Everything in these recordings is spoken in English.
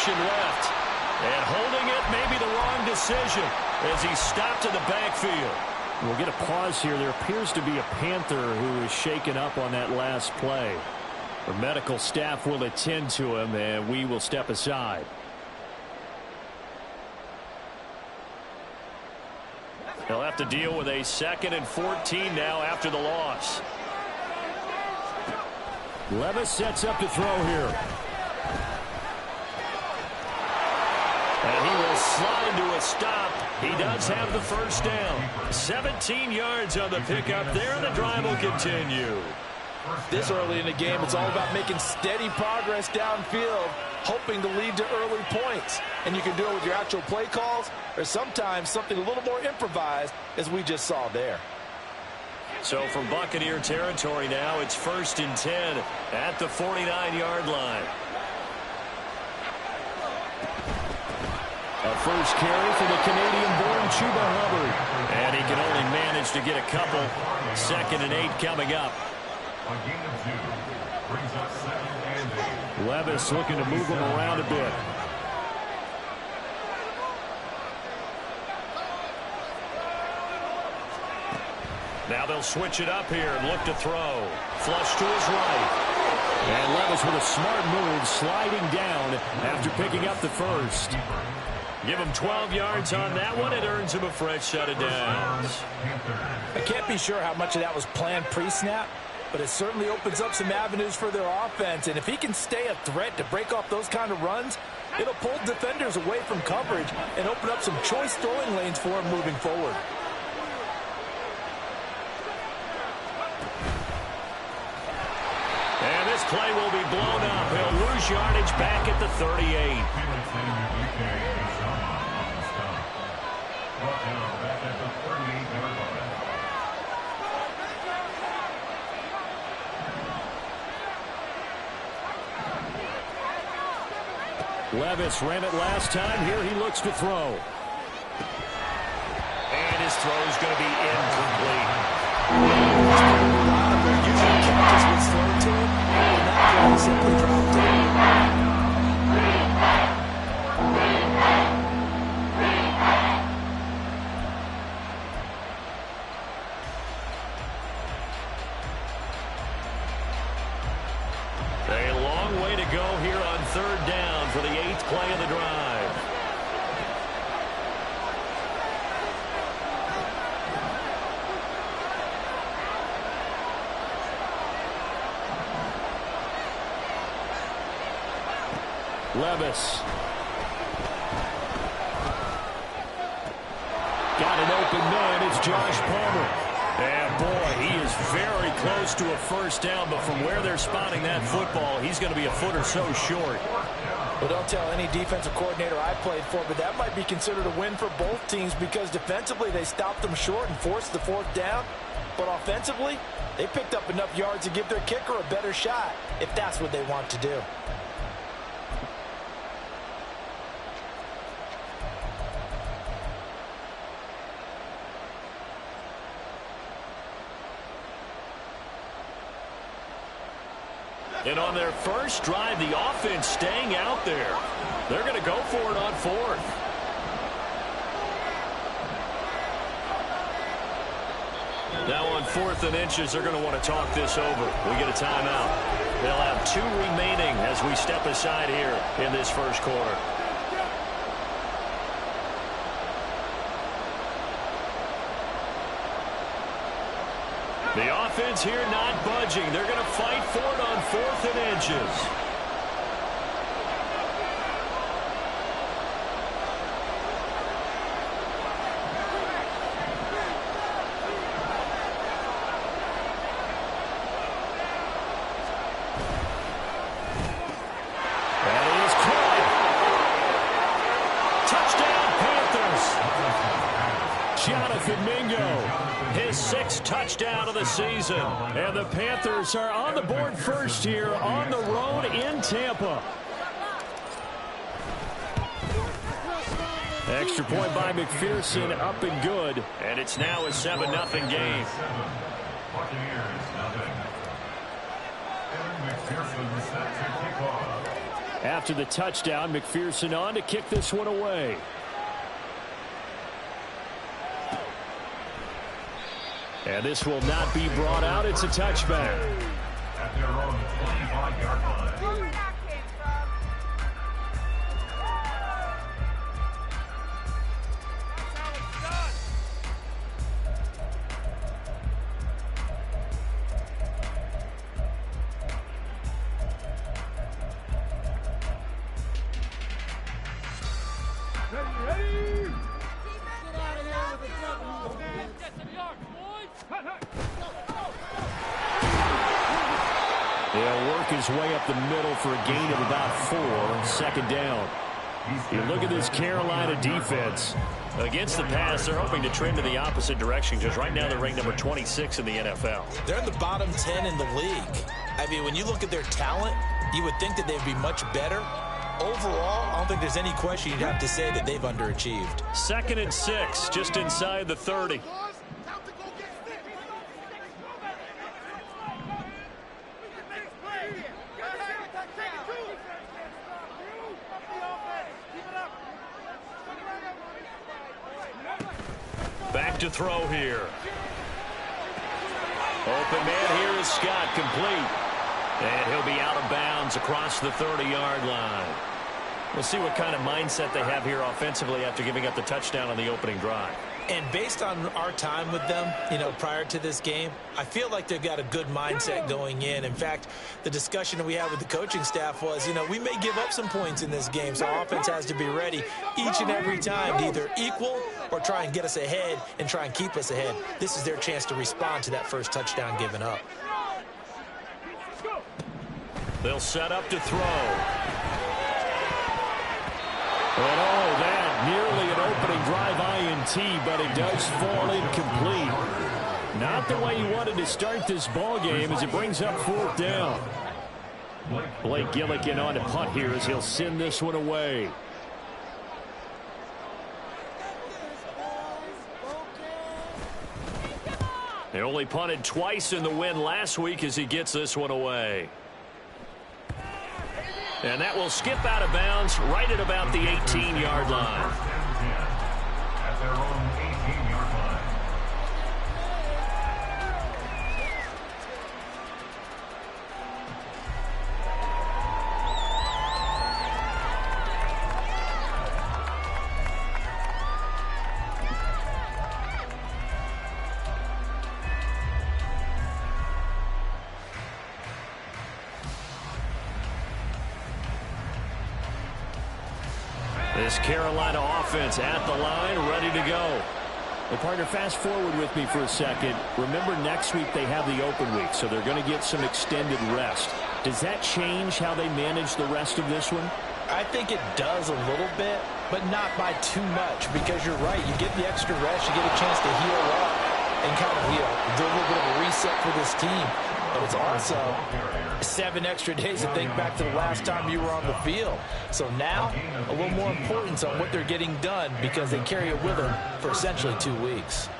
option left. And holding it may be the wrong decision as he's stopped in the backfield. We'll get a pause here. There appears to be a Panther who is shaken up on that last play. The medical staff will attend to him, and we will step aside. They'll have to deal with a 2nd and 14 now after the loss. Levis sets up to throw here. And he will slide to a stop. He does have the first down. 17 yards on the pickup there, and the drive will continue. This early in the game, it's all about making steady progress downfield, hoping to lead to early points. And you can do it with your actual play calls, or sometimes something a little more improvised, as we just saw there. So from Buccaneer territory now, it's 1st and 10 at the 49-yard line. A first carry for the Canadian-born Chuba Hubbard. And he can only manage to get a couple. 2nd and 8 coming up. Levis looking to move him around a bit. Now they'll switch it up here and look to throw. Flush to his right. And Levis with a smart move, sliding down after picking up the first. Give him 12 yards on that one. It earns him a fresh set of downs. I can't be sure how much of that was planned pre-snap, but it certainly opens up some avenues for their offense. And if he can stay a threat to break off those kind of runs, it'll pull defenders away from coverage and open up some choice throwing lanes for him moving forward. And this play will be blown up. He'll lose yardage back at the 38. Levis ran it last time. Here he looks to throw. And his throw is going to be incomplete. Usually catches what's thrown to him, and that play simply dropped it. A long way to go here on 3rd down for the 8th play of the drive. Levis. Got an open man. It's Josh Palmer. And boy, he is very close to a first down, but from where they're spotting that football, he's going to be a foot or so short. Well, don't tell any defensive coordinator I played for, but that might be considered a win for both teams because defensively they stopped them short and forced the 4th down. But offensively, they picked up enough yards to give their kicker a better shot if that's what they want to do. And on their first drive, the offense staying out there. They're going to go for it on 4th. Now on 4th and inches, they're going to want to talk this over. We get a timeout. They'll have 2 remaining as we step aside here in this first quarter. The offense here not budging. They're going to fight for it on 4th and inches. That is caught. Touchdown, Panthers. Jonathan Mingo. His 6th touchdown of the season. And the Panthers are on the board first here on the road in Tampa. Extra point by McPherson, up and good. And it's now a 7-0 game. After the touchdown, McPherson on to kick this one away. And this will not be brought out. It's a touchback. At their own 25-yard line. He'll work his way up the middle for a gain of about 4. Second down. You look at this Carolina defense. Against the pass, they're hoping to trend in the opposite direction because right now they're ranked number 26 in the NFL. They're in the bottom 10 in the league. I mean, when you look at their talent, you would think that they'd be much better. Overall, I don't think there's any question you'd have to say that they've underachieved. 2nd and 6, just inside the 30. Back to throw here. Open man here is Scott, complete. And he'll be out of bounds across the 30-yard line. We'll see what kind of mindset they have here offensively after giving up the touchdown on the opening drive. And based on our time with them, prior to this game, I feel like they've got a good mindset going in. In fact, the discussion that we had with the coaching staff was, we may give up some points in this game, so our offense has to be ready each and every time to either equal or try and get us ahead and try and keep us ahead. This is their chance to respond to that first touchdown given up. They'll set up to throw. And that nearly an opening drive INT, but it does fall incomplete. Not the way he wanted to start this ball game as it brings up 4th down. Blake Gillikin on to punt here as he'll send this one away. They only punted twice in the win last week as he gets this one away. And that will skip out of bounds right at about the 18-yard line. At their own 18-yard line. This Carolina offense at the line, ready to go. Hey, partner, fast forward with me for a second. Remember, next week they have the open week, so they're going to get some extended rest. Does that change how they manage the rest of this one? I think it does a little bit, but not by too much, because you're right. You get the extra rest, you get a chance to heal up and kind of do a little bit of a reset for this team. But it's also 7 extra days to think back to the last time you were on the field. So now, a little more importance on what they're getting done because they carry it with them for essentially 2 weeks.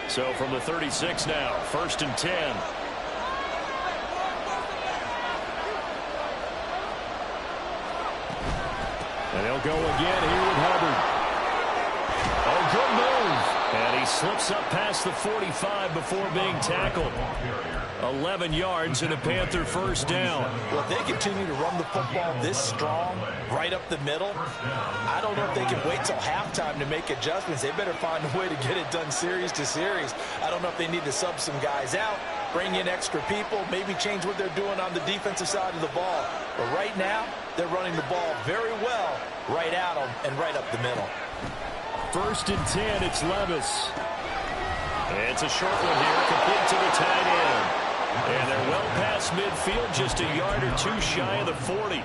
So from the 36 now, 1st and 10. And they'll go again here with Hubbard. Oh, good move. And he slips up past the 45 before being tackled. 11 yards and a Panther 1st down. Well, if they continue to run the football this strong, right up the middle, I don't know if they can wait till halftime to make adjustments. They better find a way to get it done series to series. I don't know if they need to sub some guys out, bring in extra people, maybe change what they're doing on the defensive side of the ball. But right now, they're running the ball very well right at them and right up the middle. 1st and 10, it's Levis. It's a short one here, complete to the tight end. And they're well past midfield, just a yard or 2 shy of the 40.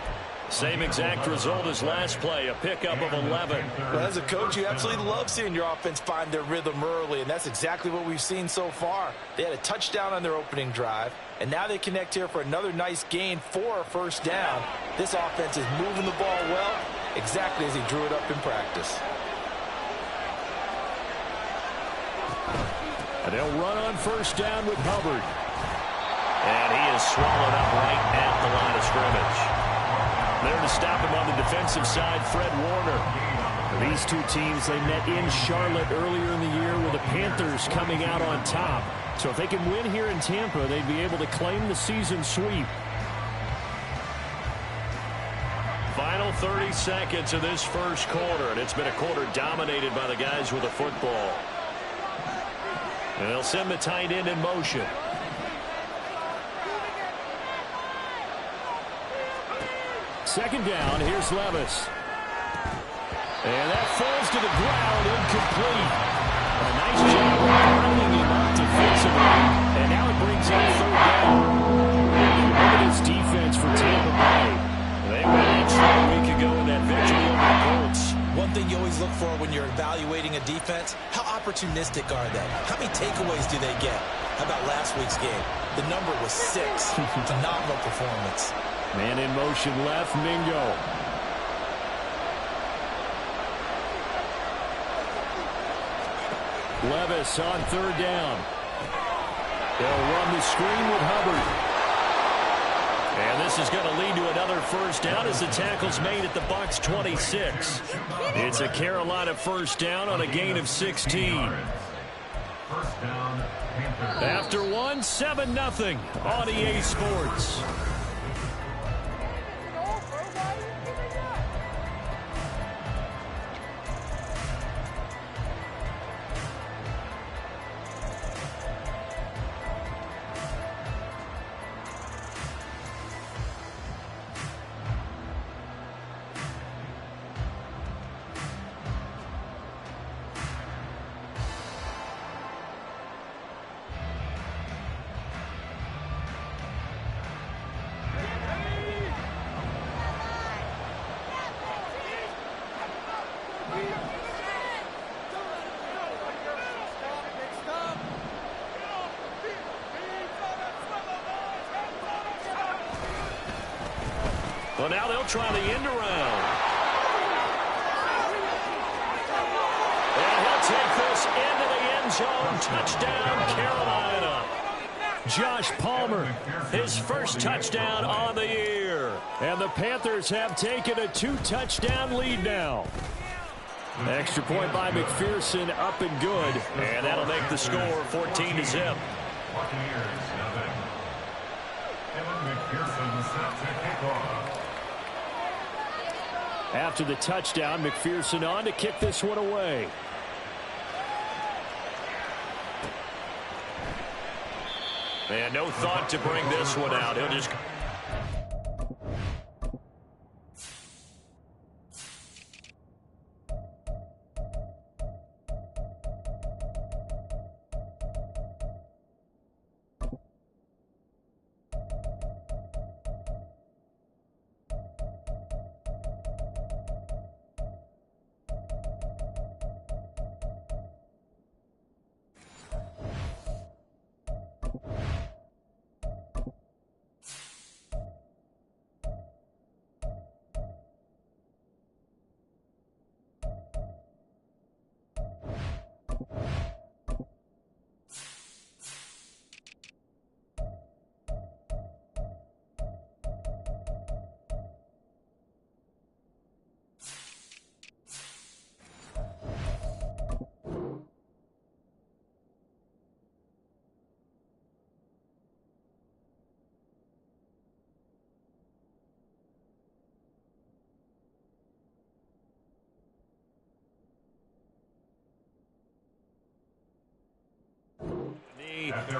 Same exact result as last play, a pickup of 11. Well, as a coach, you absolutely love seeing your offense find their rhythm early, and that's exactly what we've seen so far. They had a touchdown on their opening drive, and now they connect here for another nice gain for a 1st down. This offense is moving the ball well, exactly as he drew it up in practice. And they'll run on first down with Hubbard. And he is swallowed up right at the line of scrimmage. There to stop him on the defensive side, Fred Warner. These two teams, they met in Charlotte earlier in the year with the Panthers coming out on top. So if they can win here in Tampa, they'd be able to claim the season sweep. Final 30 seconds of this first quarter, and it's been a quarter dominated by the guys with the football. And they'll send the tight end in motion. Second down, here's Levis. And that falls to the ground, incomplete. A nice job of lining him up defensively. And now it brings up third down. Look at this defense for Tampa Bay. They went extra a week ago in that victory over the Colts. One thing you always look for when you're evaluating a defense, how opportunistic are they? How many takeaways do they get? How about last week's game? The number was 6. Phenomenal performance. Man in motion left, Mingo. Levis on third down. They'll run the screen with Hubbard. And this is going to lead to another first down as the tackle's made at the Bucs 26. It's a Carolina first down on a gain of 16. After one, 7-0 on EA Sports. Well, now they'll try the end around. And he'll take this into the end zone. Touchdown, Carolina. Josh Palmer, his first touchdown on the year. And the Panthers have taken a 2-touchdown lead now. Extra point by McPherson, up and good. And that'll make the score 14-0. After the touchdown, McPherson on to kick this one away. And no thought to bring this one out. He'll just...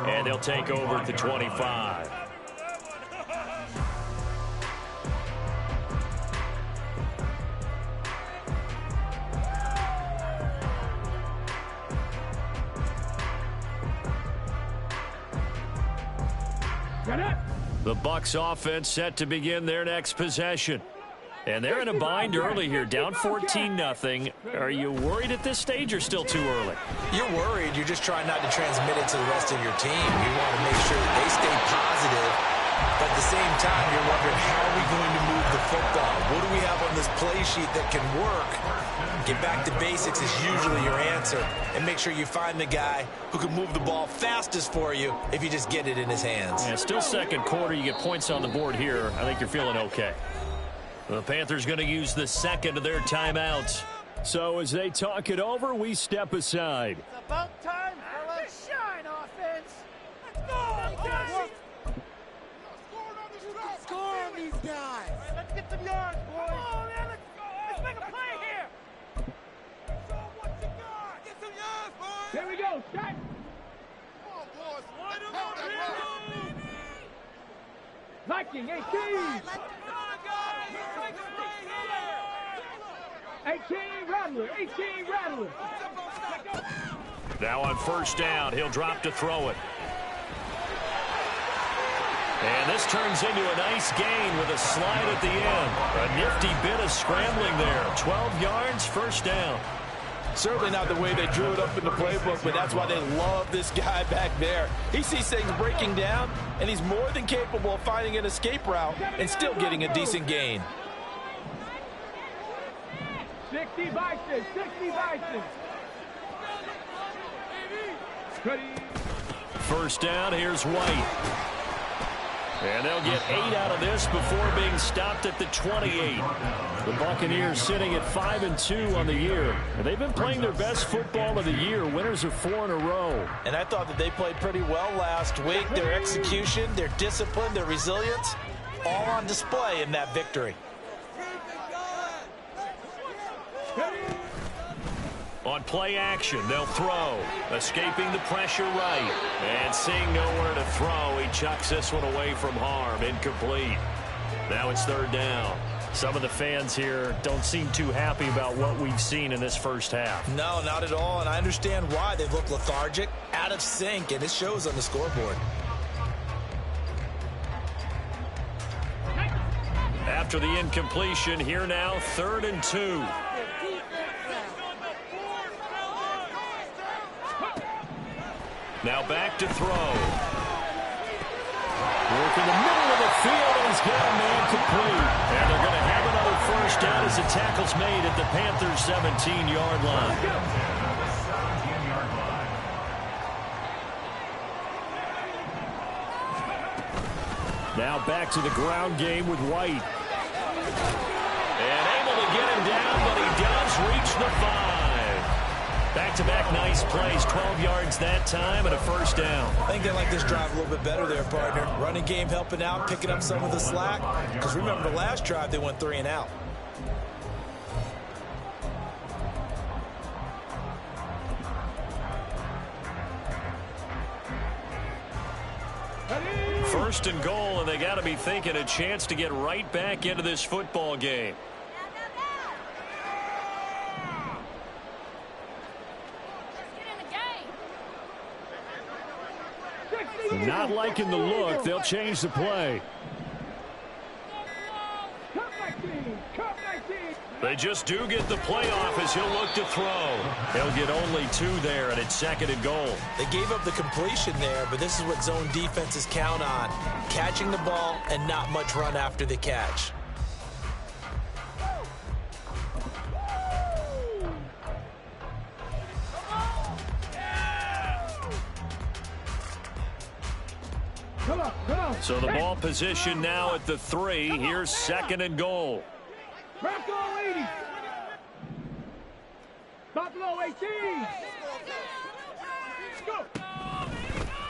And they'll take over at the 25. The Bucs offense set to begin their next possession. And they're in a bind early here, down 14-0. Are you worried at this stage or still too early? You're worried. You're just trying not to transmit it to the rest of your team. You want to make sure that they stay positive. But at the same time, you're wondering, how are we going to move the football? What do we have on this play sheet that can work, get back to basics is usually your answer. And make sure you find the guy who can move the ball fastest for you if you just get it in his hands. Yeah, still second quarter. You get points on the board here. I think you're feeling okay. The Panthers going to use the second of their timeouts. So as they talk it over, we step aside. It's about time, fellas. Shine, offense. Let's go. Score on these guys. Let's get some yards, boys. Come on, man. Let's go. Let's make a play here. Show what you got. Get some yards, boys. Here we go. Shot. Come on, boys. Light them up, baby. Viking, 18. Come on, guys. Let's make a play here. 18 Rattler. 18 Rattler. Now on first down, he'll drop to throw it. And this turns into a nice gain with a slide at the end. A nifty bit of scrambling there. 12 yards, first down. Certainly not the way they drew it up in the playbook, but that's why they love this guy back there. He sees things breaking down, and he's more than capable of finding an escape route and still getting a decent gain. 60 Bison, 60 Bison. First down, here's White. And they'll get 8 out of this before being stopped at the 28. The Buccaneers sitting at 5-2 on the year. And they've been playing their best football of the year. Winners are 4 in a row. And I thought that they played pretty well last week. Their execution, their discipline, their resilience, all on display in that victory. On play action, they'll throw. Escaping the pressure right. And seeing nowhere to throw, he chucks this one away from harm. Incomplete. Now it's third down. Some of the fans here don't seem too happy about what we've seen in this first half. No, not at all, and I understand why. They look lethargic, out of sync, and it shows on the scoreboard. After the incompletion, here now, 3rd and 2. Now back to throw. Work in the middle of the field, and he's got a man complete. And they're going to have another first down as the tackle's made at the Panthers' 17-yard line. Now back to the ground game with White. And able to get him down, but he does reach the 5. Back-to-back nice plays, 12 yards that time, and a first down. I think they like this drive a little bit better there, partner. Running game helping out, picking up some of the slack. Because remember, the last drive, they went 3 and out. First and goal, and they got to be thinking a chance to get right back into this football game. Not liking the look. They'll change the play. They just do get the play off as he'll look to throw. He'll get only 2 there, and it's 2nd and goal. They gave up the completion there, but this is what zone defenses count on. Catching the ball and not much run after the catch. So the ball position now at the 3. Here's 2nd and goal. Bronco 80. Buffalo 18. Go.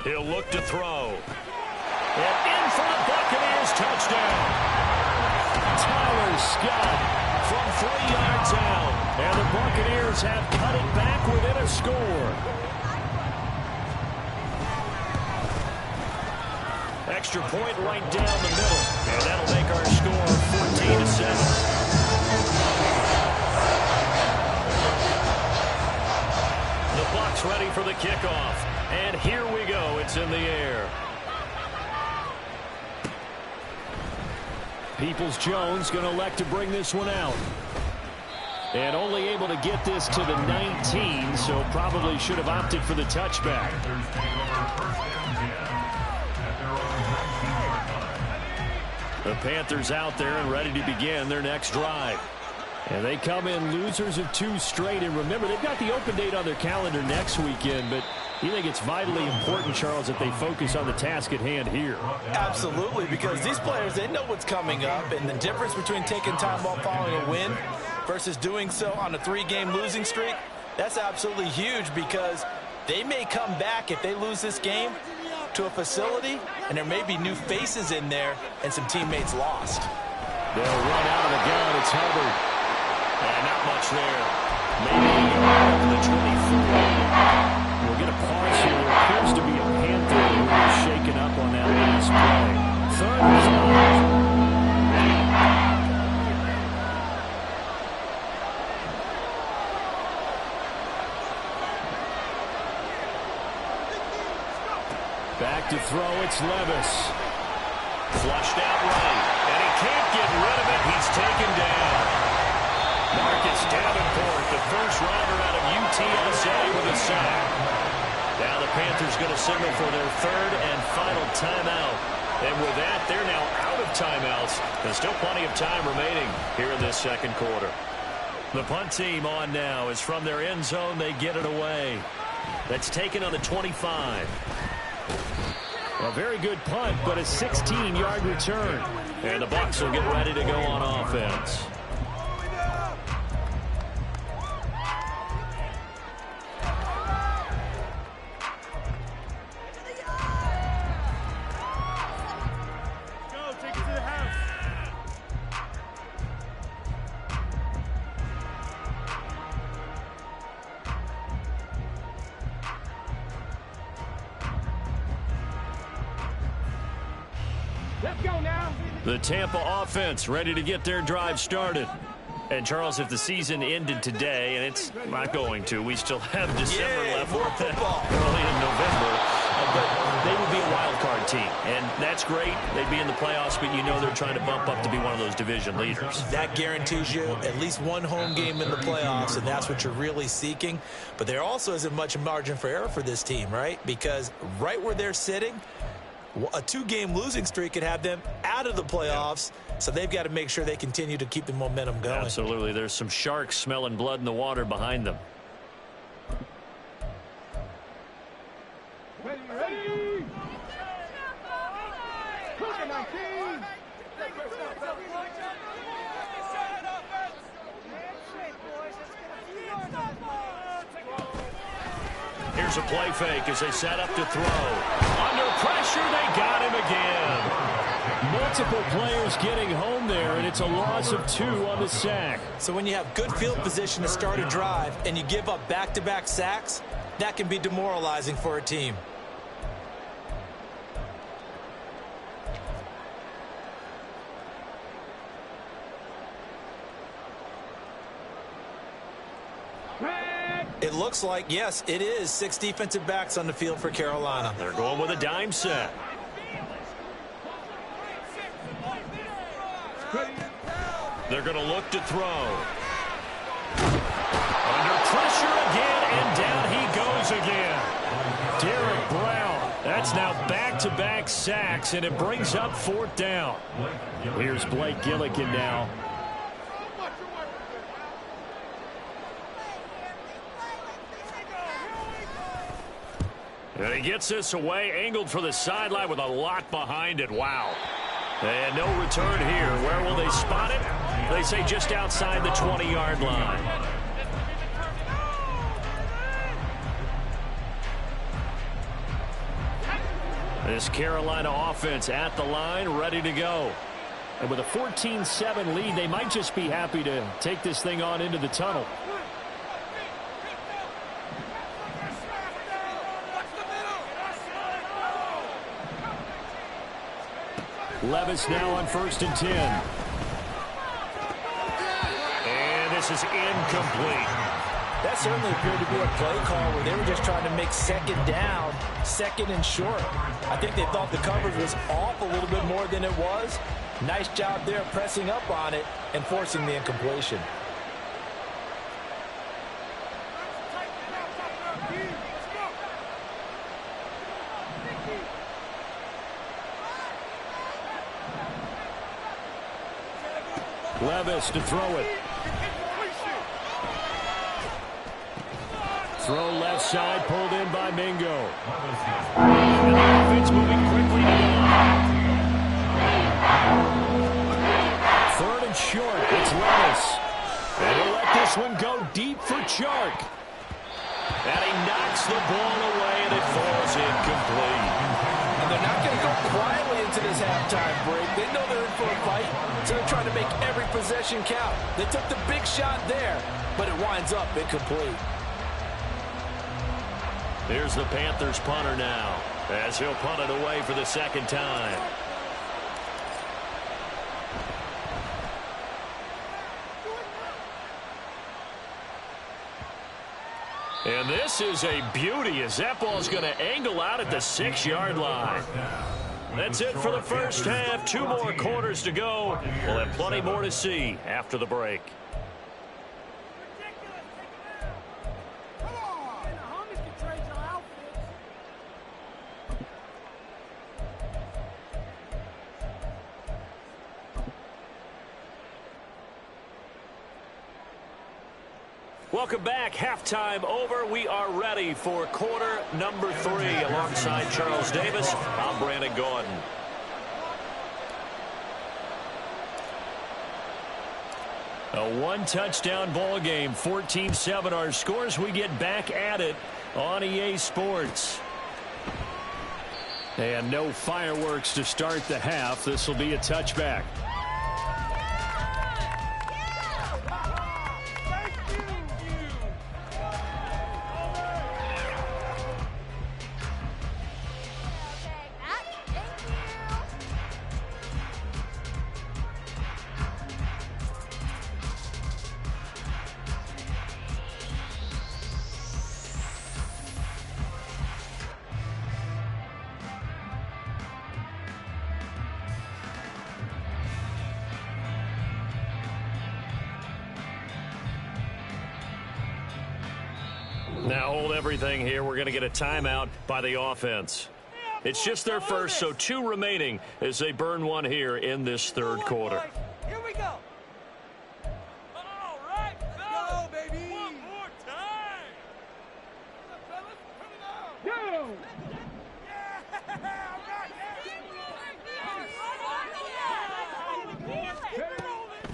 He'll look to throw. And in for the Buccaneers, touchdown. Tyler Scott from 3 yards out. And the Buccaneers have cut it back within a score. Extra point right down the middle. And that'll make our score 14-7. The Bucs ready for the kickoff. And here we go. It's in the air. Peoples-Jones going to elect to bring this one out. And only able to get this to the 19, so probably should have opted for the touchback. The Panthers out there and ready to begin their next drive. And they come in losers of 2 straight. And remember, they've got the open date on their calendar next weekend. But you think it's vitally important, Charles, that they focus on the task at hand here? Absolutely, because these players, they know what's coming up. And the difference between taking time off following a win versus doing so on a 3-game losing streak, that's absolutely huge, because they may come back if they lose this game to a facility, and there may be new faces in there and some teammates lost. They'll run out of the gun. It's Hubbard. And not much there. Maybe to the 24. We'll get a pause here. There appears to be a Panther who was shaken up on that last play. Third is not. Back to throw, it's Levis. Flushed out right, and he can't get rid of it. He's taken down. Marcus Davenport, the first rounder out of UTSA, with a sack. Now the Panthers going to signal for their 3rd and final timeout. And with that, they're now out of timeouts. There's still plenty of time remaining here in this 2nd quarter. The punt team on now is from their end zone. They get it away. That's taken on the 25. A very good punt, but a 16-yard return. And the Bucs will get ready to go on offense. The Tampa offense ready to get their drive started. And, Charles, if the season ended today, and it's not going to, we still have December left. More football. Early in November. But they would be a wild card team. And that's great. They'd be in the playoffs, but you know they're trying to bump up to be one of those division leaders. That guarantees you at least one home game in the playoffs, and that's what you're really seeking. But there also isn't much margin for error for this team, right? Because right where they're sitting, a 2-game losing streak could have them out of the playoffs, so they've got to make sure they continue to keep the momentum going. Absolutely. There's some sharks smelling blood in the water behind them. Ready. Cooking 19. Here's a play fake as they set up to throw. Under pressure, they got him again. Multiple players getting home there, and it's a loss of 2 on the sack. So when you have good field position to start a drive and you give up back-to-back sacks, that can be demoralizing for a team. It looks like, yes, it is 6 defensive backs on the field for Carolina. They're going with a dime set. They're going to look to throw. Under pressure again, and down he goes again. Derek Brown. That's now back-to-back sacks, and it brings up 4th down. Here's Blake Gillikin now. And he gets this away, angled for the sideline with a lot behind it. Wow. And no return here. Where will they spot it? They say just outside the 20-yard line. This Carolina offense at the line, ready to go. And with a 14-7 lead, they might just be happy to take this thing on into the tunnel. Levis now on 1st and 10. And this is incomplete. That certainly appeared to be a play call where they were just trying to make 2nd down, 2nd and short. I think they thought the coverage was off a little bit more than it was. Nice job there pressing up on it and forcing the incompletion. Levis to throw it. Throw left side, pulled in by Mingo. And the offense moving quickly to the line. Third and short, it's Levis. And he'll let this one go deep for Chark. And he knocks the ball away, and it falls incomplete. And they're not going to go quietly into this halftime break. They know they're in for a fight, so they're trying to make every possession count. They took the big shot there, but it winds up incomplete. Here's the Panthers punter now, as he'll punt it away for the second time. And this is a beauty as that ball's going to angle out at the 6-yard line. That's it for the first half. 2 more quarters to go. We'll have plenty more to see after the break. Welcome back. Halftime over. We are ready for quarter number 3. Alongside Charles Davis, I'm Brandon Gordon. A 1-touchdown ball game. 14-7 our scores. We get back at it on EA Sports. And no fireworks to start the half. This will be a touchback. Now hold everything here. We're going to get a timeout by the offense. It's just their first, so 2 remaining as they burn one here in this third quarter. Here we go. All right, go, baby. One more time. Go.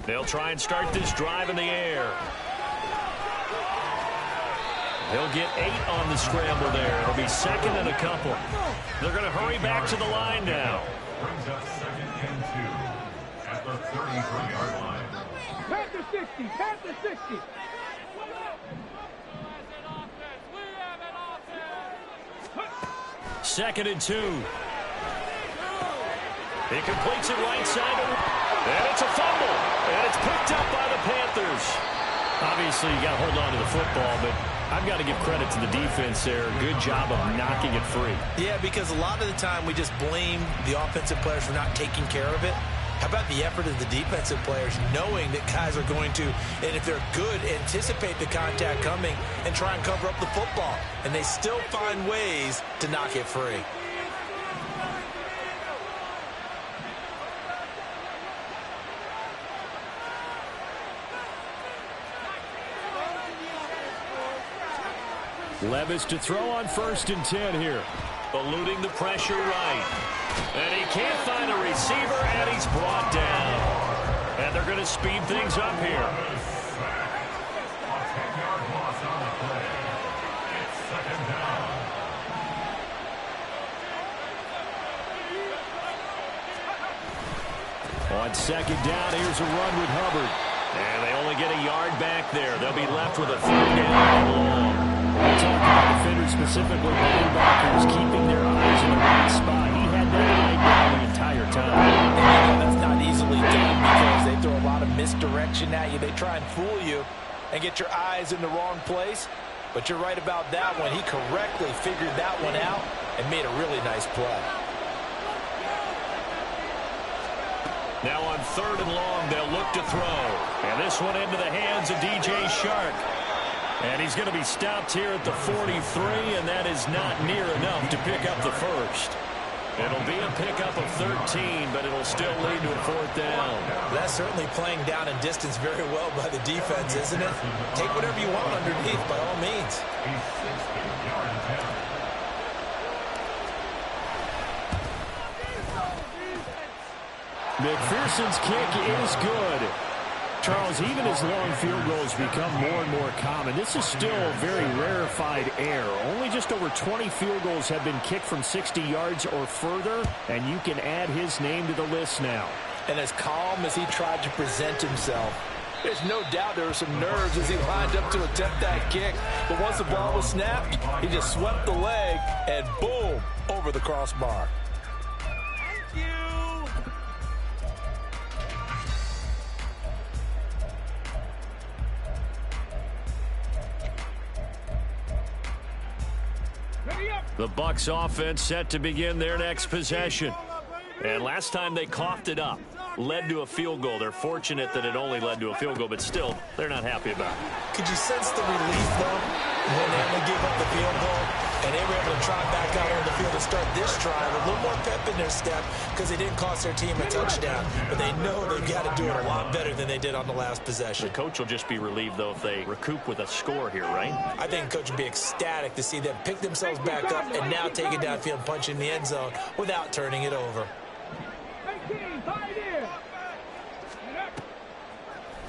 They'll try and start this drive in the air. He'll get 8 on the scramble there. It'll be second and a couple. They're going to hurry back to the line now. Brings us 2nd and 2 at the 33-yard line. Panther 60, Panther 60. Second and 2. He completes it right side. And it's a fumble. And it's picked up by the Panthers. Obviously, you got to hold on to the football, but I've got to give credit to the defense there. Good job of knocking it free. Yeah, because a lot of the time we just blame the offensive players for not taking care of it. How about the effort of the defensive players knowing that guys are going to, and if they're good, anticipate the contact coming and try and cover up the football. And they still find ways to knock it free. Levis to throw on 1st and 10 here. Eluding the pressure right. And he can't find a receiver, and he's brought down. And they're going to speed things up here. A 10-yard loss on the play. It's 2nd down. On 2nd down, here's a run with Hubbard. And they only get a yard back there. They'll be left with a 3rd down and long. We're talking about defenders, specifically linebackers, keeping their eyes in the right spot. He had that eye down the entire time. And that's not easily done because they throw a lot of misdirection at you. They try and fool you and get your eyes in the wrong place. But you're right about that one. He correctly figured that one out and made a really nice play. Now on 3rd and long, they'll look to throw. And this one into the hands of DJ Chark. And he's going to be stopped here at the 43, and that is not near enough to pick up the first. It'll be a pickup of 13, but it'll still lead to a 4th down. That's certainly playing down and distance very well by the defense, isn't it? Take whatever you want underneath, by all means. McPherson's kick is good. Charles, even as long field goals become more and more common, this is still very rarefied air. Only just over 20 field goals have been kicked from 60 yards or further, and you can add his name to the list now. And as calm as he tried to present himself, there's no doubt there were some nerves as he lined up to attempt that kick. But once the ball was snapped, he just swept the leg and boom, over the crossbar. Thank you. The Bucs offense set to begin their next possession. And last time they coughed it up, led to a field goal. They're fortunate that it only led to a field goal, but still, they're not happy about it. Could you sense the relief, though, when they only gave up the field goal and they were able to trot back out on the field and start this drive with a little more pep in their step because they didn't cost their team a touchdown, but they know they've got to do it a lot better than they did on the last possession. The coach will just be relieved, though, if they recoup with a score here, right? I think the coach would be ecstatic to see them pick themselves back up and now take it downfield and punch in the end zone without turning it over.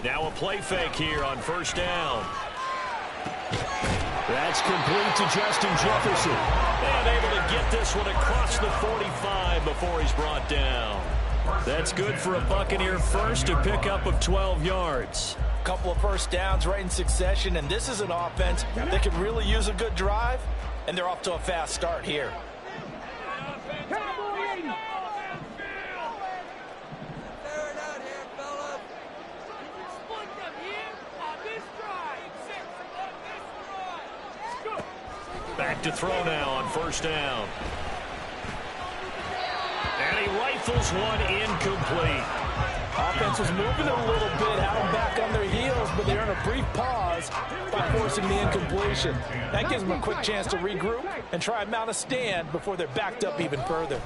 Now a play fake here on 1st down. That's complete to Justin Jefferson. And able to get this one across the 45 before he's brought down. That's good for a Buccaneer first, a pickup of 12 yards. Couple of first downs right in succession, and this is an offense that could really use a good drive, and they're off to a fast start here. Back to throw now on 1st down. And he rifles one incomplete. Offense was moving a little bit, had them back on their heels, but they earn a brief pause by forcing the incompletion. That gives them a quick chance to regroup and try and mount a stand before they're backed up even further.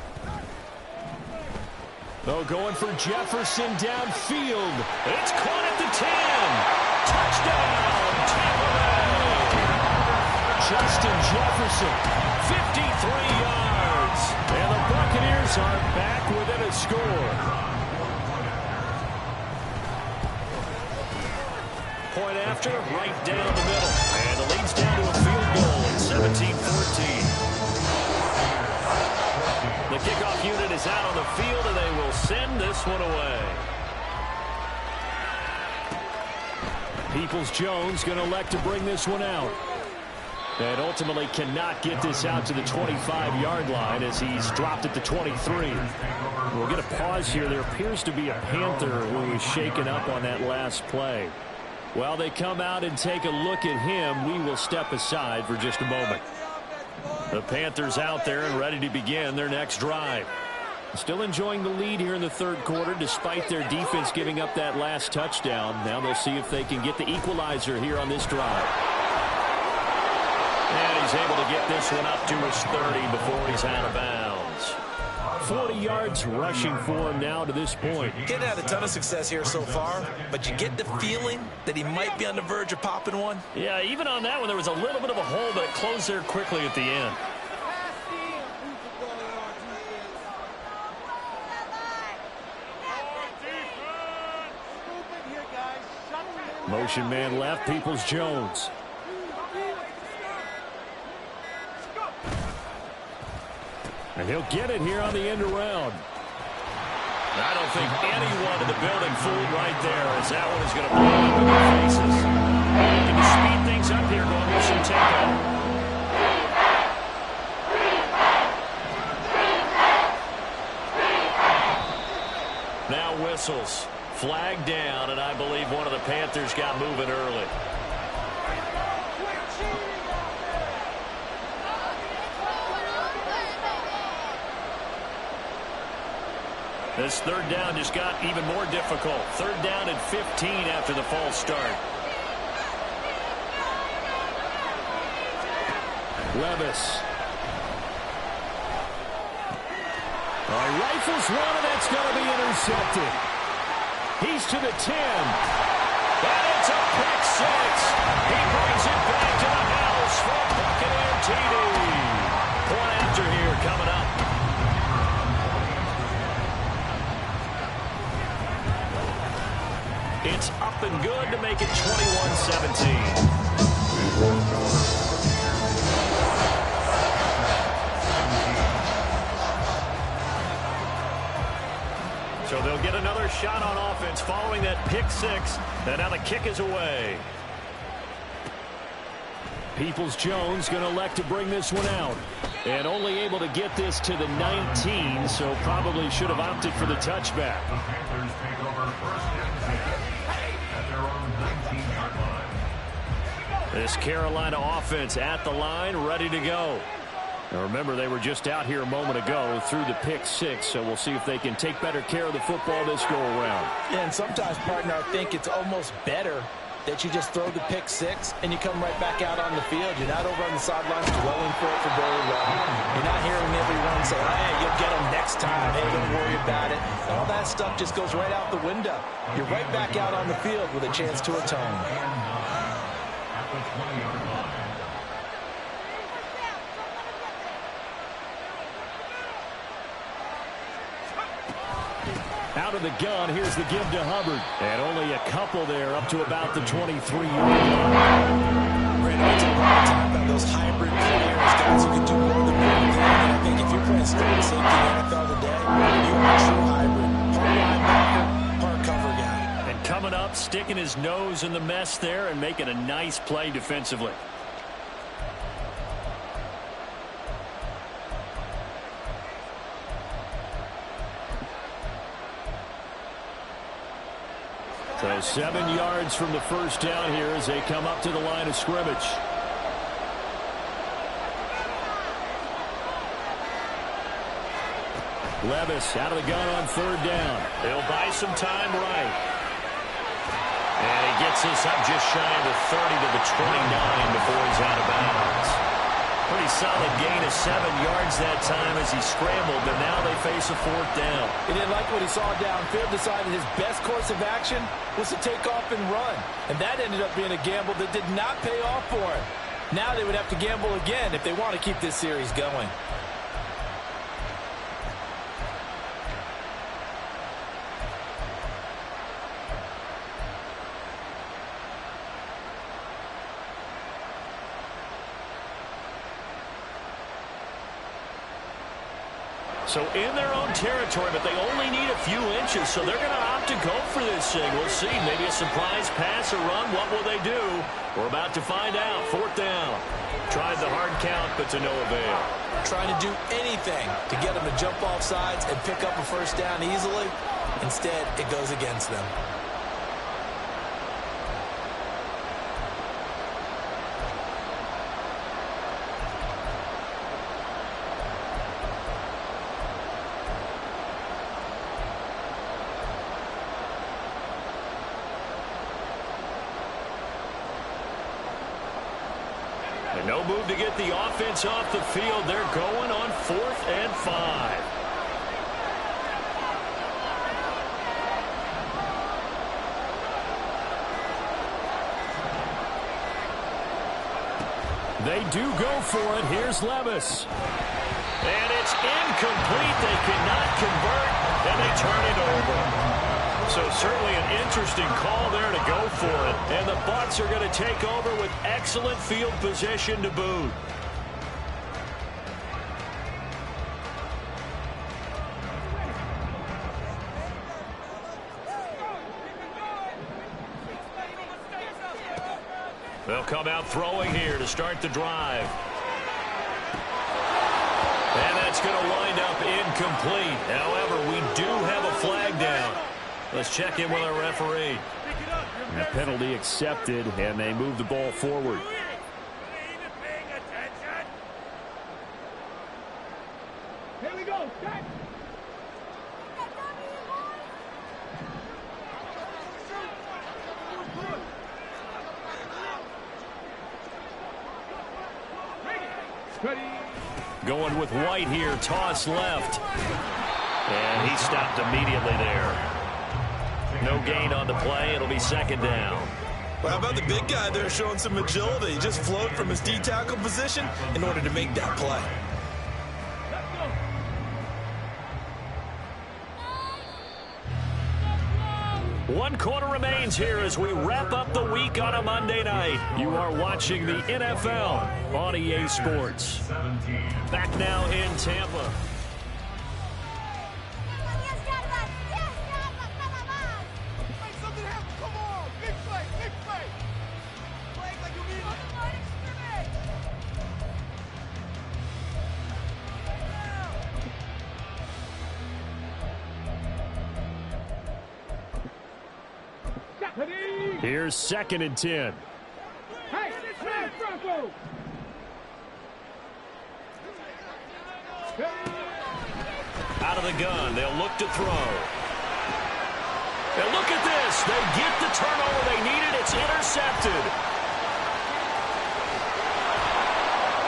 Oh, going for Jefferson downfield. It's caught at the 10. Touchdown, Tampa Bay. Justin Jefferson, 53 yards. and the Buccaneers are back within a score. Point after, right down the middle. And the lead's down to a field goal at 17-14. The kickoff unit is out on the field, and they will send this one away. Peoples-Jones going to elect to bring this one out. And ultimately cannot get this out to the 25-yard line as he's dropped at the 23. We'll get a pause here. There appears to be a Panther who was shaken up on that last play. While they come out and take a look at him, we will step aside for just a moment. The Panthers out there and ready to begin their next drive. Still enjoying the lead here in the 3rd quarter despite their defense giving up that last touchdown. Now they'll see if they can get the equalizer here on this drive. And he's able to get this one up to his 30 before he's out of bounds. 40 yards rushing for him now to this point. Getting had a ton of success here so far, but you get the feeling that he might be on the verge of popping one. Yeah, even on that one, there was a little bit of a hole, but it closed there quickly at the end. Motion man left, Peoples-Jones. And he'll get it here on the end around. I don't think anyone in the building fooled right there, as that one is going to blow up in their faces. Looking to speed things up here, going with some tempo. Now whistles. Flag down, and I believe one of the Panthers got moving early. This 3rd down just got even more difficult. 3rd down and 15 after the false start. Levis. Rifles one, and that's going to be intercepted. He's to the 10. And it's a pick six. He brings it back to the house for Buccaneer TD. Point after here coming up. It's up and good to make it 21-17. So they'll get another shot on offense following that pick six. And now the kick is away. Peoples-Jones going to elect to bring this one out. And only able to get this to the 19, so probably should have opted for the touchback. The Panthers take over first and 10 at their own 19-yard line. This Carolina offense at the line, ready to go. Now remember, they were just out here a moment ago through the pick six, so we'll see if they can take better care of the football this go-around. Yeah, and sometimes, partner, I think it's almost better that you just throw the pick six and you come right back out on the field. You're not over on the sidelines dwelling for it for very long. You're not hearing everyone say, hey, you'll get them next time. Hey, don't worry about it. All that stuff just goes right out the window. You're right back out on the field with a chance to atone. At the 20-yard line. Out of the gun, here's the give to Hubbard. And only a couple there up to about the 23-yard line. Brandon, I talk about those hybrid players, guys who can do more than one thing. And I think if you're playing straight safety in the NFL today, you are a true hybrid. Part linebacker, part cover guy. And coming up, sticking his nose in the mess there and making a nice play defensively. So 7 yards from the first down here as they come up to the line of scrimmage. Levis out of the gun on third down. They'll buy some time right. And he gets this up just shy of the 30 to the 29 before he's out of bounds. Pretty solid gain of 7 yards that time as he scrambled, but now they face a fourth down. He didn't like what he saw downfield, decided his best course of action was to take off and run. And that ended up being a gamble that did not pay off for him. Now they would have to gamble again if they want to keep this series going. So in their own territory, but they only need a few inches, so they're going to opt to go for this thing. We'll see. Maybe a surprise pass or run. What will they do? We're about to find out. Fourth down. Tried the hard count, but to no avail. Trying to do anything to get them to jump off sides and pick up a first down easily. Instead, it goes against them. No move to get the offense off the field. They're going on 4th and 5. They do go for it. Here's Levis. And it's incomplete. They cannot convert, and they turn it over. So certainly an interesting call there to go for it. And the Bucs are going to take over with excellent field position to boot. They'll come out throwing here to start the drive. And that's going to wind up incomplete. However, we do have a flag down. Let's check in with our referee. The penalty accepted, and they move the ball forward. Here we go. Set. Going with White here, toss left. And he stopped immediately there. No gain on the play. It'll be second down. Well, how about the big guy there showing some agility? He just flowed from his D-tackle position in order to make that play. One quarter remains here as we wrap up the week on a Monday night. You are watching the NFL on EA Sports. Back now in Tampa. Here's 2nd and 10. Hey, Franco! Out of the gun, they'll look to throw. And look at this. They get the turnover they needed. It's intercepted.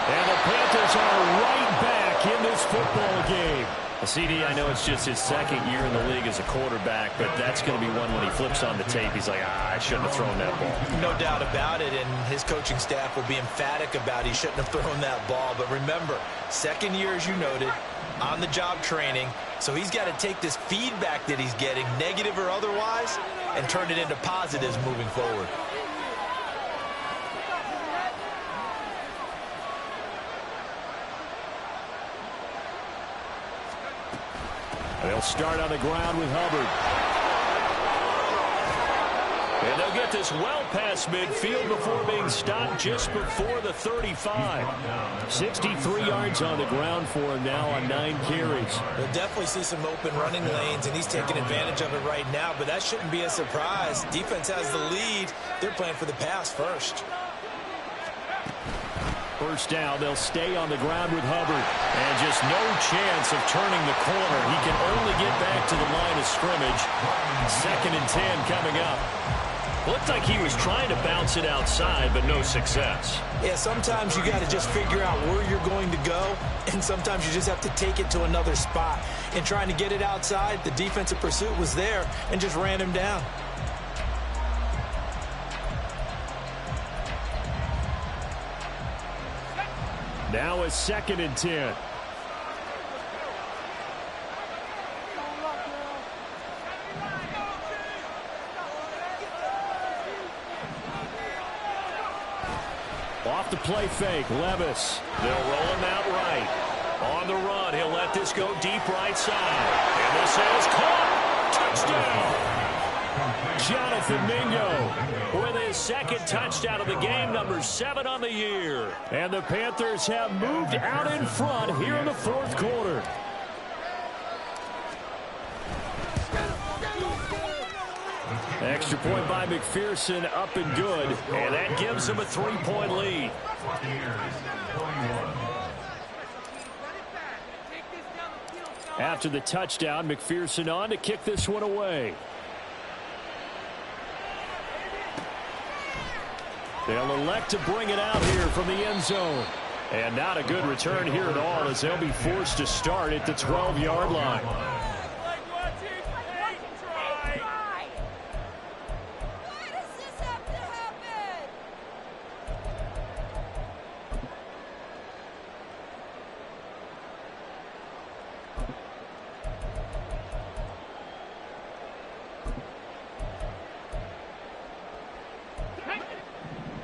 And the Panthers are right back in this football game. CD, I know it's just his 2nd year in the league as a quarterback, but that's going to be one when he flips on the tape. He's like, I shouldn't have thrown that ball. No doubt about it, and his coaching staff will be emphatic about he shouldn't have thrown that ball. But remember, 2nd year, as you noted, on-the-job training, so he's got to take this feedback that he's getting, negative or otherwise, and turn it into positives moving forward. They'll start on the ground with Hubbard. And they'll get this well past midfield before being stopped just before the 35. 63 yards on the ground for him now on 9 carries. We'll definitely see some open running lanes, and he's taking advantage of it right now, but that shouldn't be a surprise. Defense has the lead. They're playing for the pass first. First down, they'll stay on the ground with Hubbard. And just no chance of turning the corner. He can only get back to the line of scrimmage. 2nd and 10 coming up. Looked like he was trying to bounce it outside, but no success. Yeah, sometimes you got to just figure out where you're going to go, and sometimes you just have to take it to another spot. And trying to get it outside, the defensive pursuit was there and just ran him down. Now it's 2nd and 10. Off the play fake, Levis. They'll roll him out right. On the run, he'll let this go deep right side. And this is caught. Touchdown. Jonathan Mingo with his 2nd touchdown of the game, number 7 on the year. And the Panthers have moved out in front here in the 4th quarter. Extra point by McPherson, up and good. And that gives them a 3-point lead. After the touchdown, McPherson on to kick this one away. They'll elect to bring it out here from the end zone. And not a good return here at all as they'll be forced to start at the 12-yard line.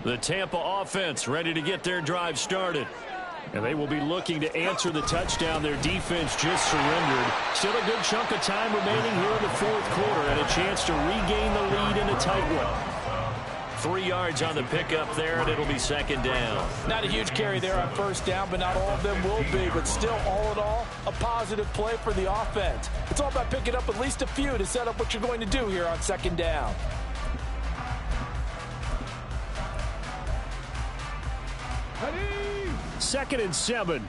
The Tampa offense ready to get their drive started. And they will be looking to answer the touchdown their defense just surrendered. Still a good chunk of time remaining here in the 4th quarter and a chance to regain the lead in a tight one. 3 yards on the pickup there, and it'll be 2nd down. Not a huge carry there on 1st down, but not all of them will be. But still, all in all, a positive play for the offense. It's all about picking up at least a few to set up what you're going to do here on 2nd down. Second and 7.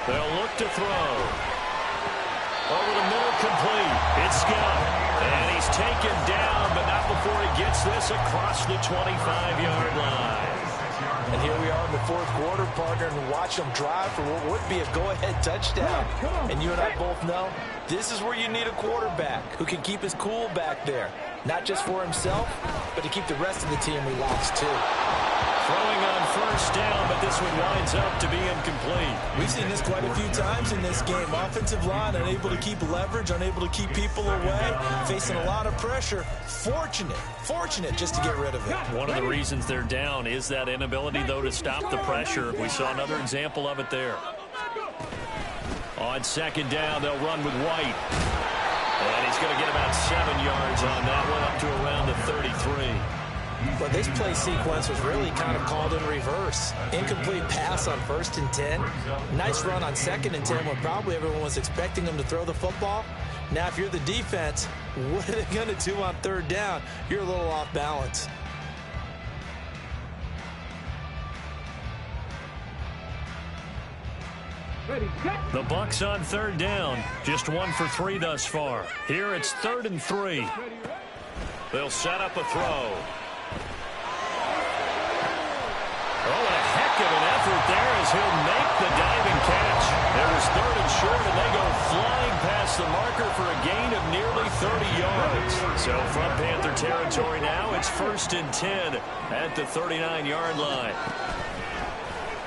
They'll look to throw. Over the middle, complete. It's Scott. And he's taken down, but not before he gets this across the 25-yard line. And here we are in the fourth quarter, partner, and watch them drive for what would be a go-ahead touchdown. And you and I both know this is where you need a quarterback who can keep his cool back there. Not just for himself, but to keep the rest of the team relaxed too. Throwing on first down, but this one winds up to be incomplete. We've seen this quite a few times in this game. Offensive line unable to keep leverage, unable to keep people away, facing a lot of pressure. Fortunate just to get rid of it. One of the reasons they're down is that inability, though, to stop the pressure. We saw another example of it there. On second down, they'll run with White. And he's going to get about 7 yards on that one, up to around the 33. Well, this play sequence was really kind of called in reverse. Incomplete pass on 1st and 10. Nice run on 2nd and 10 when probably everyone was expecting them to throw the football. Now, if you're the defense, what are they going to do on 3rd down? You're a little off balance. The Bucs on 3rd down. Just 1 for 3 thus far. Here it's 3rd and 3. They'll set up a throw. Oh, and a heck of an effort there as he'll make the diving catch. It was 3rd and short, and they go flying past the marker for a gain of nearly 30 yards. So from Panther territory now, it's 1st and 10 at the 39-yard line.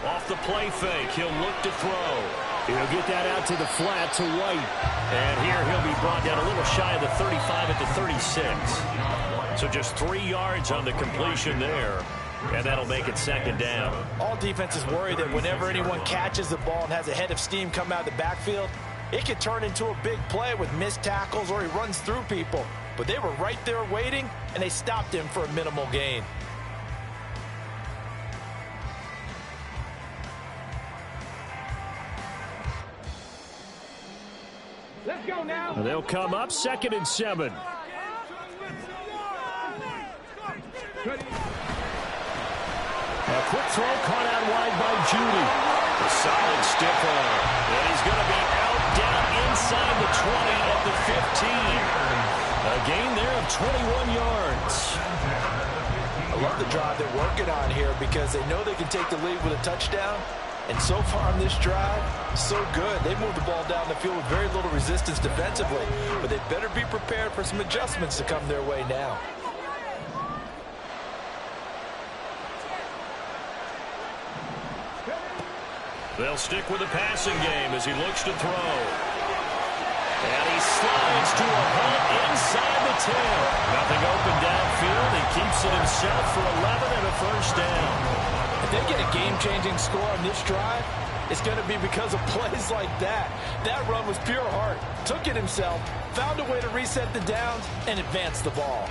Off the play fake, he'll look to throw. He'll get that out to the flat to White. And here he'll be brought down a little shy of the 35 at the 36. So just 3 yards on the completion there. And that'll make it 2nd down. All defenses worry that whenever anyone catches the ball and has a head of steam come out of the backfield, it can turn into a big play with missed tackles or he runs through people. But they were right there waiting, and they stopped him for a minimal gain. Let's go now. They'll come up 2nd and 7. A quick throw caught out wide by Judy. A solid stiff arm. And he's going to be out down inside the 20 at the 15. A gain there of 21 yards. I love the drive they're working on here because they know they can take the lead with a touchdown. And so far on this drive, so good. They moved the ball down the field with very little resistance defensively. But they better be prepared for some adjustments to come their way now. They'll stick with the passing game as he looks to throw. And he slides to a halt inside the 10. Nothing open downfield. He keeps it himself for 11 and a 1st down. If they get a game-changing score on this drive, it's going to be because of plays like that. That run was pure heart. Took it himself, found a way to reset the downs, and advance the ball.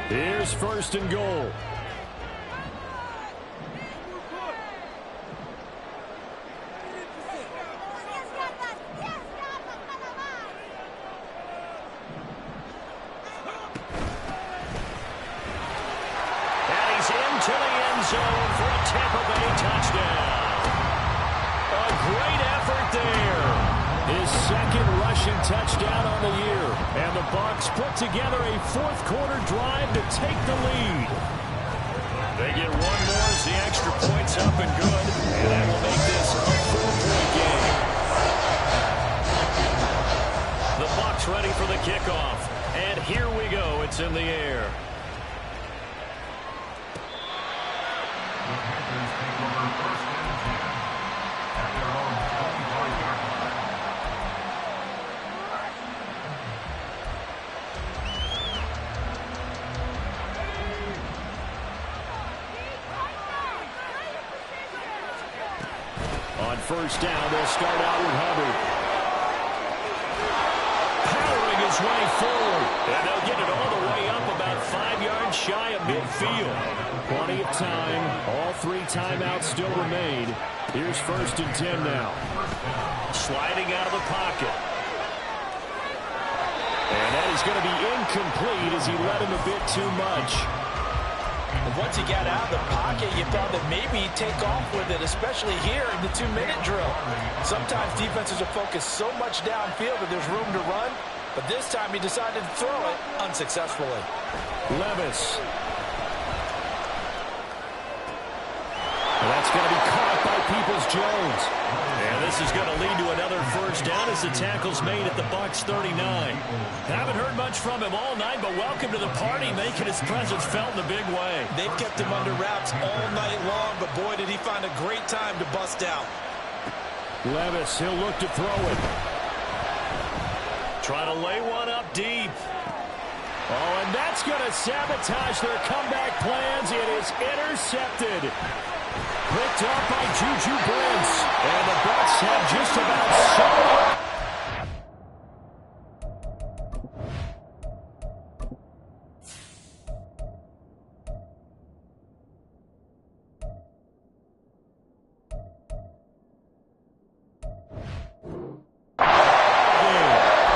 Here's 1st and goal. To the end zone for a Tampa Bay touchdown. A great effort there. His 2nd rushing touchdown on the year. And the Bucs put together a 4th quarter drive to take the lead. They get 1 more as the extra point's up and good. And that will make this a 4-point game. The Bucs ready for the kickoff. And here we go. It's in the air. On 1st down, they'll start out with Hubbard. Powering his way forward. And they'll get it all the way up about 5 yards shy of midfield. Plenty of time. All 3 timeouts still remain. Here's 1st and 10 now. Sliding out of the pocket. And that is going to be incomplete as he led him a bit too much. And once he got out of the pocket, you thought that maybe he'd take off with it, especially here in the 2-minute drill. Sometimes defenses are focused so much downfield that there's room to run, but this time he decided to throw it unsuccessfully. Levis That's going to be caught by Peoples-Jones. And this is going to lead to another first down as the tackle's made at the Bucs 39. Haven't heard much from him all night, but welcome to the party, making his presence felt in a big way. They've kept him under wraps all night long, but boy, did he find a great time to bust out. Levis, he'll look to throw it. Trying to lay one up deep. Oh, and that's going to sabotage their comeback plans. It is intercepted. Picked up by Juju Brents. And the Bucs have just about sold.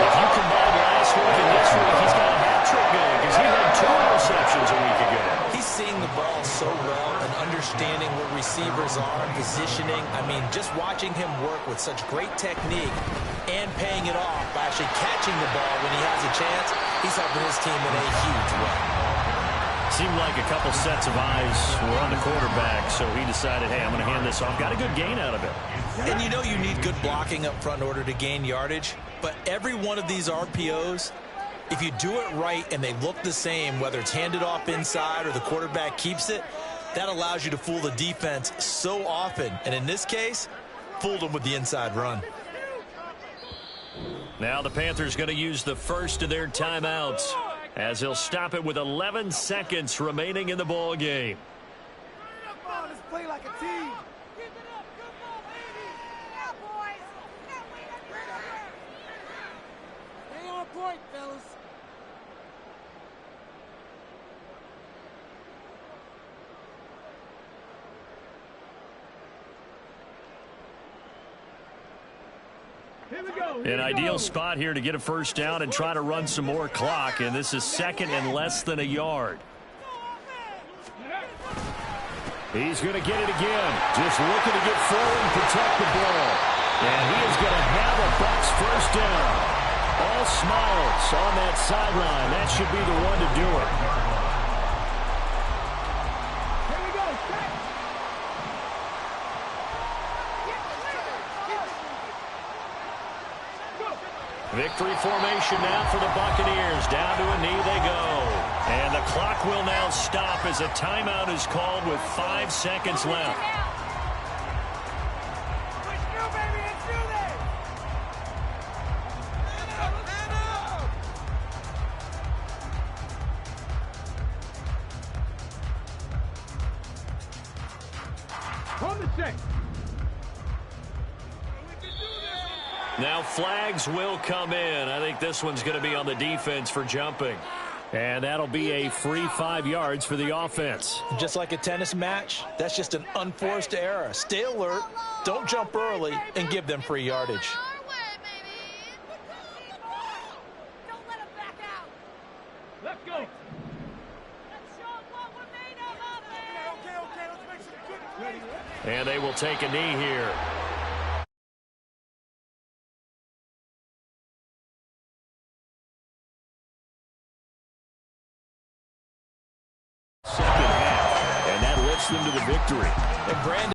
If you combine last week and this week, he's got a hat-trick going because he had 2 interceptions a week ago. He's seeing the ball so well and understanding where receivers are and positioning. I mean, just watching him work with such great technique and paying it off by actually catching the ball when he has a chance, he's helping his team in a huge way. Seemed like a couple sets of eyes were on the quarterback, so he decided, hey, I'm going to hand this off. Got a good gain out of it. And you know you need good blocking up front in order to gain yardage, but every one of these RPOs, if you do it right and they look the same, whether it's handed off inside or the quarterback keeps it, that allows you to fool the defense so often. And in this case, fooled them with the inside run. Now the Panthers going to use the first of their timeouts as he'll stop it with 11 seconds remaining in the ball game. Let's play like a team. Keep it up. Come on, baby. Yeah, boys. Stay on point, fellas. An ideal spot here to get a first down and try to run some more clock, and this is second and less than a yard. He's going to get it again. Just looking to get forward and protect the ball. And he is going to have a Bucs first down. All smiles on that sideline. That should be the one to do it. Here we go. Victory formation now for the Buccaneers. Down to a knee they go. And the clock will now stop as a timeout is called with 5 seconds left. Let's go, baby. Let's do this. Hold the check. Now flags will come in. I think this one's going to be on the defense for jumping. And that'll be a free 5 yards for the offense. Just like a tennis match, that's just an unforced error. Stay alert, don't jump early, and give them free yardage. Don't let him back out. Let's go. Let's show him what we're made of. Okay. Let's make some good. And they will take a knee here. Second half, and that lifts them to the victory. And Brandon